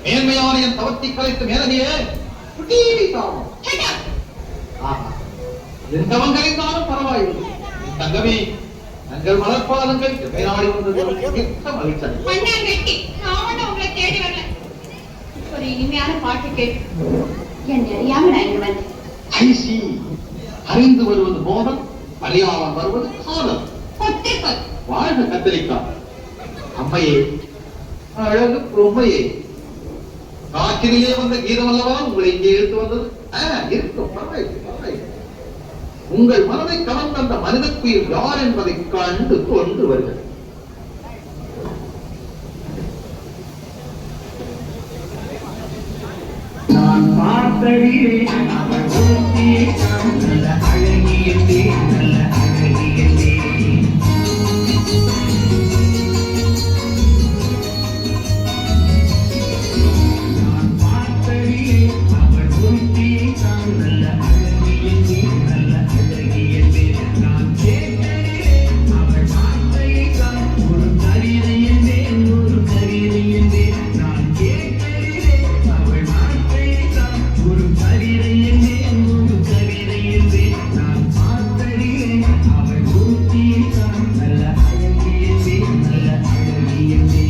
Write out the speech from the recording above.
மேன்மையான என் தவத்தை கலைத்து மேலனையே என் தவம் கலைந்தாலும் பரவாயில்லை. தங்கமே, தங்கள் மலர்பாதங்கள் மேலாடி வந்தது உங்களை தேடி வரல. ஒரு இனிமையான பாட்டு கேட்டு என் அறியாம நான் இங்க வந்தேன். அறிந்து வருவது மோதல், அறியாமல் வருவது காதல். வாழ்க கத்தரிக்கா அம்மையே, அழகு பொம்மையே. காற்றிலே வந்த கீதம் அல்லவா உங்களை இங்கே எடுத்து வந்தது? இருக்கும், பரவாயில்லை. உங்கள் மனதை கவர்ந்த அந்த மனித குயில் யார் என்பதை கண்டு கொண்டு வருகிறது. நான் பார்த்தடியே அவள் ஒருத்தியே நல்ல அழகியதே, நல்ல அழகியதே. நான் பார்த்தடியே அவள் ஒருத்தியே நல்ல அழகியதே, நல்ல அழகியதே. நான் கேட்டடியே அவள் வார்த்தையை தான் ஒரு கவிதை என்றேன், ஒரு கவிதை என்றேன். நான் கேட்டடியே அவள் ஒரு கவிதை என்றேன், ஒரு கவிதை என்றேன். நான் பார்த்தடியே அவள் ஒருத்தியை தான் நல்ல அழகியதே, நல்ல அழகியதே.